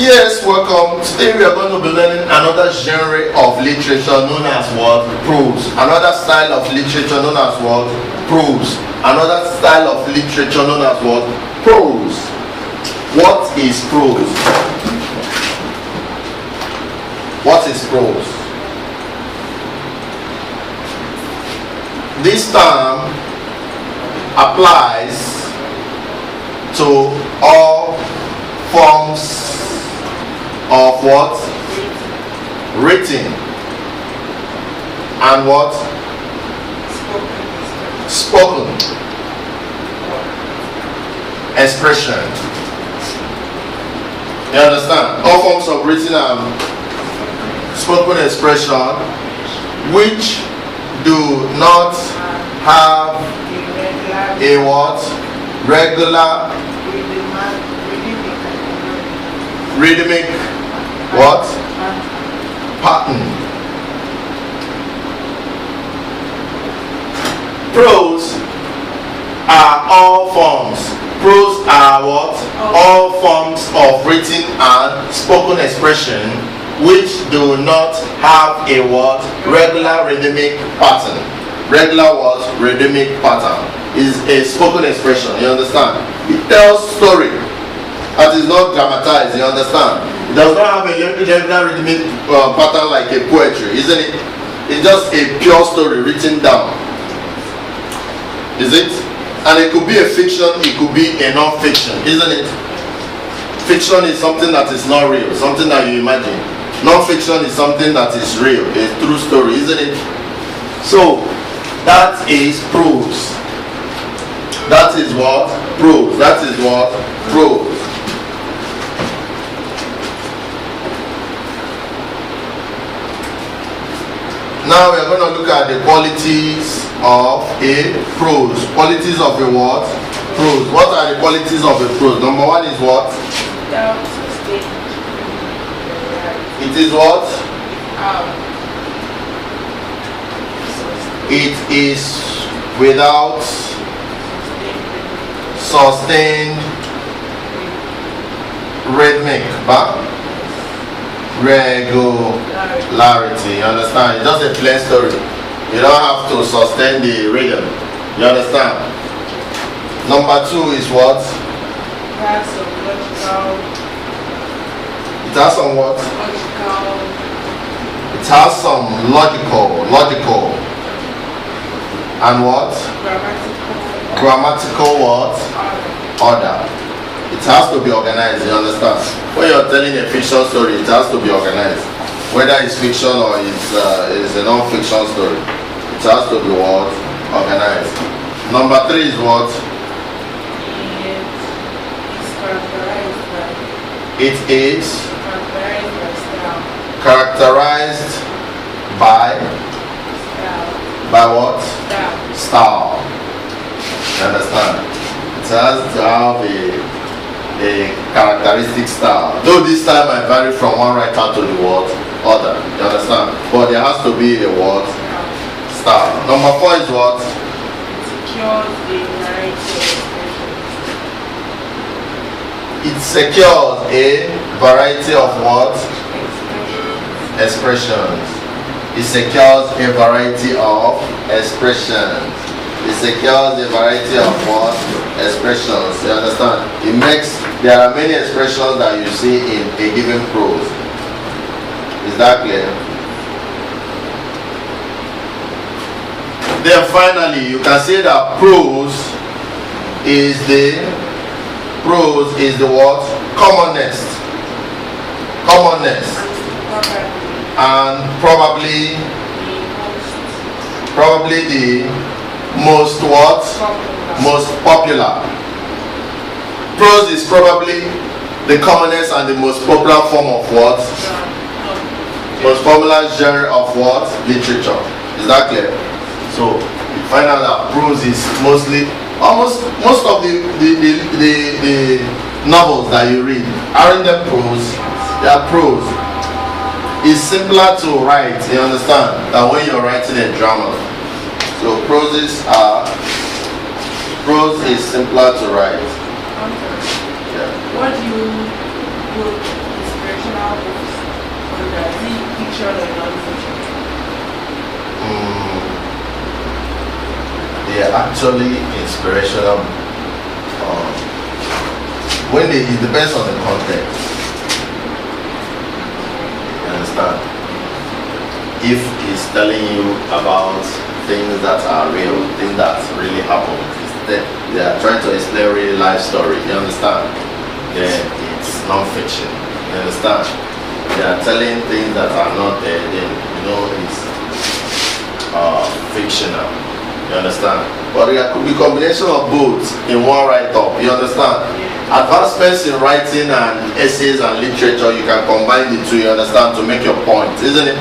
Yes, welcome. Today we are going to be learning another genre of literature known as what? Prose. Another style of literature known as what? Prose. Another style of literature known as what? Prose. What is prose? What is prose? This term applies to all forms of what? Written and what? Spoken expression. You understand? All forms of written and spoken expression which do not have a what? Regular rhythmic what? Pattern. Prose are all forms. Prose are what? All forms of written and spoken expression which do not have a what? Regular rhythmic pattern. Regular what? Rhythmic pattern is a spoken expression. You understand? It tells story. That is not dramatized, you understand? It does not have a regular rhythmic pattern like a poetry, isn't it? It's just a pure story written down. Is it? And it could be a fiction, it could be a non-fiction, isn't it? Fiction is something that is not real, something that you imagine. Non-fiction is something that is real, a true story, isn't it? So, that is prose. That is what? Prose. That is what? Prose. Now we are going to look at the qualities of a prose. Qualities of a what? Prose. What are the qualities of a prose? Number one is what? It is what? It is without sustained rhythmic regularity. You understand? It's just a plain story. You don't have to sustain the rhythm. You understand? Number two is what? It has some what? It has some logical and what? Grammatical what? Order. It has to be organized, you understand? When you're telling a fiction story, it has to be organized. Whether it's fiction or it's a non-fiction story, it has to be what? Organized. Number three is what? It is characterized by what? Style. You understand? It has to have a characteristic style. Though this time I vary from one writer to the what? Other. You understand? But there has to be a what? Style. Number four is what? It secures a variety of what? Expressions. It secures a variety of expressions. It secures a variety of what? Expressions. You understand? It makes, there are many expressions that you see in a given prose. Is that clear? Then finally, you can say that prose is the what? Commonest. And probably the most what? Most popular. Prose is probably the commonest and the most popular form of what? Most popular genre of what? Literature. Is that clear? So you find out that prose is mostly, most of the novels that you read aren't them prose? They are prose. It's simpler to write, you understand, than when you're writing a drama. So prose is simpler to write. What do you inspirational books? Is it fiction or non-fiction? They are actually inspirational. It depends on the context. You understand? If it's telling you about things that are real, things that really happen, they are trying to explain a real life story. You understand? Then it's non-fiction. You understand? They are telling things that are not there. Then it's fictional. You understand? But there could be combination of both in one write-up. You understand? Advancements in writing and essays and literature, you can combine the two, you understand, to make your point, isn't it?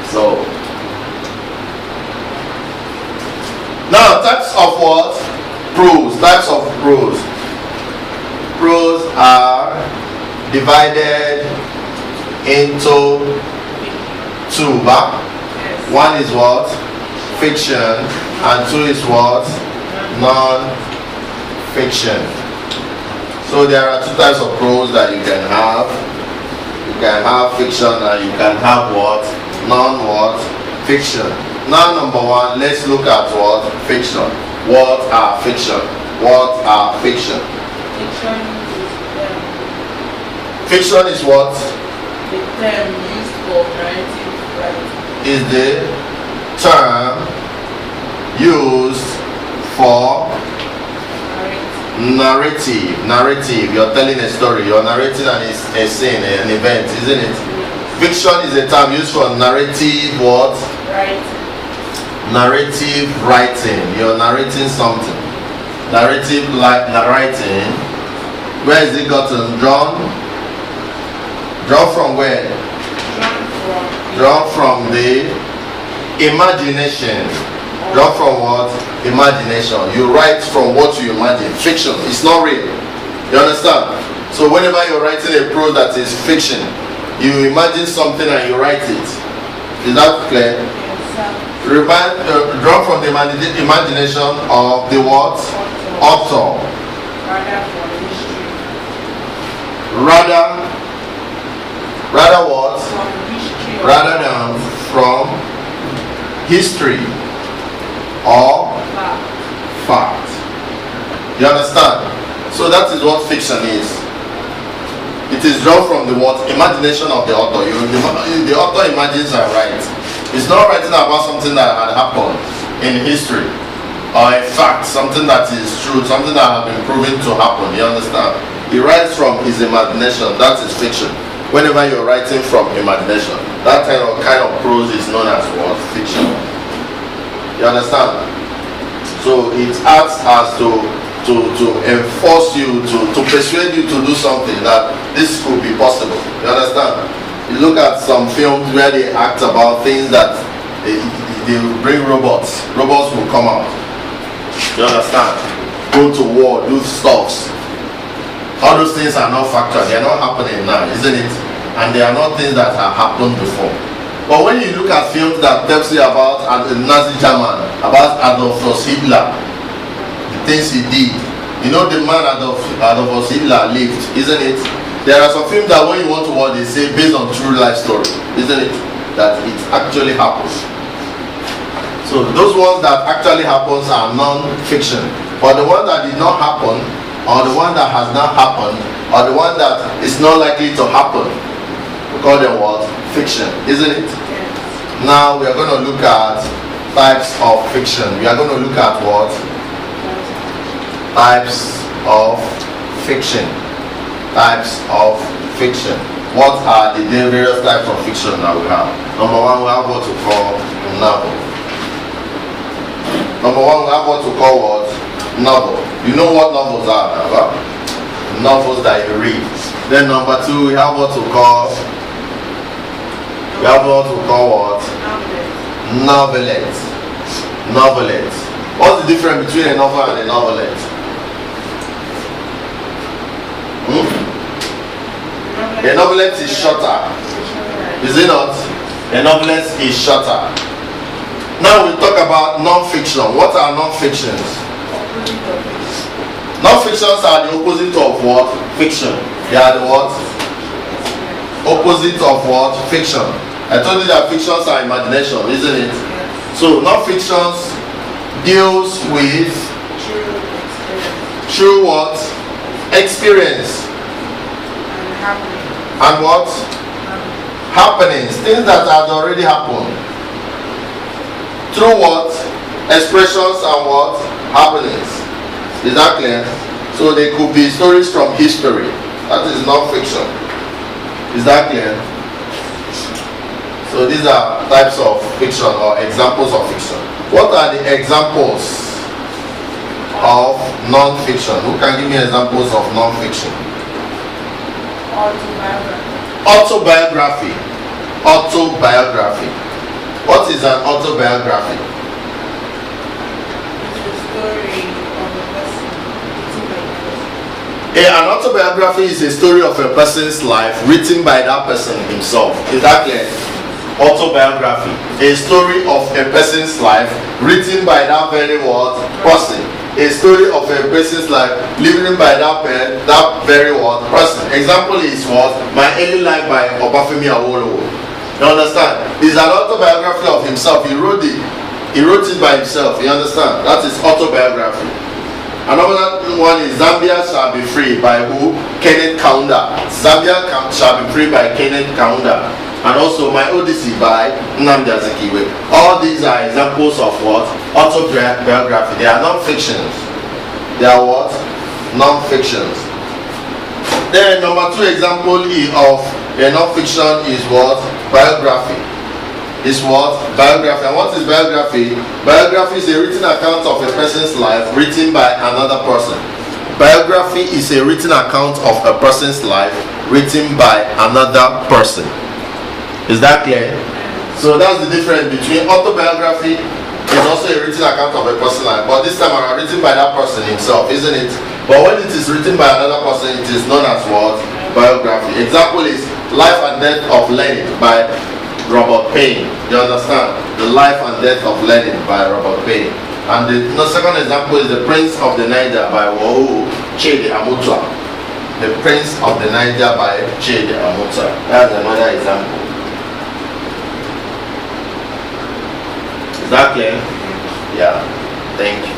So, now types of what? Prose. Types of prose. Prose are divided into two. One is what? Fiction, and two is what? Non-fiction. So there are two types of prose that you can have. You can have fiction and you can have what? Non-fiction. Now number one, let's look at what? Fiction. What are fiction? What are fiction? Fiction is what? The term used for narrative writing. Is the term used for narrative. You're telling a story, you're narrating a scene, an event, isn't it? Fiction is a term used for narrative what? Narrative writing. You're narrating something. Narrative like narrating. Where is it gotten? Drawn from where? Drawn from the imagination. Drawn from what? Imagination. You write from what you imagine. Fiction. It's not real. You understand? So whenever you're writing a prose that is fiction, you imagine something and you write it. Is that clear? Drawn from the imagination of the what? Author. Rather what? Rather than from history or fact. You understand? So that is what fiction is. It is drawn from the what? Imagination of the author. The author imagines and writes. It's not writing about something that had happened in history or a fact, something that is true, something that has been proven to happen. You understand? He writes from his imagination. That is fiction. Whenever you're writing from imagination, that kind of prose is known as what? Fiction. You understand? So it acts as to enforce you, to persuade you to do something, that this could be possible. You understand? You look at some films where they act about things that they will bring robots. Robots will come out. You understand? Go to war, do stuffs. All those things are not factual. They are not happening now, isn't it? And they are not things that have happened before. But when you look at films that tells you about Nazi German, about Adolf Hitler, the things he did, you know the man Adolf Hitler lived, isn't it? There are some films that when you want to watch, they say based on true life story, isn't it? That it actually happens. So those ones that actually happens are non-fiction. But the one that did not happen, or the one that has not happened, or the one that is not likely to happen, we call them what? Fiction, isn't it? Now we are going to look at types of fiction. We are going to look at what? Types of fiction. Types of fiction. What are the various types of fiction that we have? Number one, we have what we call novel. Number one, we have what we call what? Novel. You know what novels are now? Novels that you read. Then number two, we have what we call what? Novelette. Novelette. What's the difference between a novel and a novelette? A novelette is shorter. Is it not? A novelette is shorter. Now we talk about non-fiction. What are non-fictions? Non-fictions are the opposite of what? Fiction. They are the what? opposite of what? Fiction. I told you that fictions are imagination, isn't it? So non-fictions deals with true what? Experience. And what? Happenings. Things that have already happened. Through what? Expressions and what? Happenings. Is that clear? So they could be stories from history. That is non-fiction. Is that clear? So these are types of fiction or examples of fiction. What are the examples of non-fiction? Who can give me examples of non-fiction? Autobiography. Autobiography. What is an autobiography? An autobiography is a story of a person's life written by that person himself. Is that clear? Autobiography. A story of a person's life written by that very what? Person. A story of a person's life living by that very what? Person. Example is what? My Early Life by Obafemi Awolowo. You understand? It's an autobiography of himself. He wrote it by himself. You understand? That is autobiography. Another one is Zambia Shall Be Free by who? Kenneth Kaunda. Zambia Shall Be Free by Kenneth Kaunda. And also My Odyssey by Nnamdi Azikiwe. All these are examples of what? Autobiography. They are non-fictions. They are what? Non-fictions. Then number 2 example of a non-fiction is what? Biography. Is what? Biography. And what is biography? Biography is a written account of a person's life written by another person. Biography is a written account of a person's life written by another person. Is that clear? So that's the difference between autobiography is also a written account of a person's life, but this time around written by that person himself, isn't it? But when it is written by another person, it is known as what? Biography. Example is Life and Death of Lenin by Robert Payne. You understand? The Life and Death of Lenin by Robert Payne. And the second example is The Prince of the Niger by Chidi Amutua. The Prince of the Niger by Chidi Amutua. That's another example. Is that clear? Yeah. Thank you.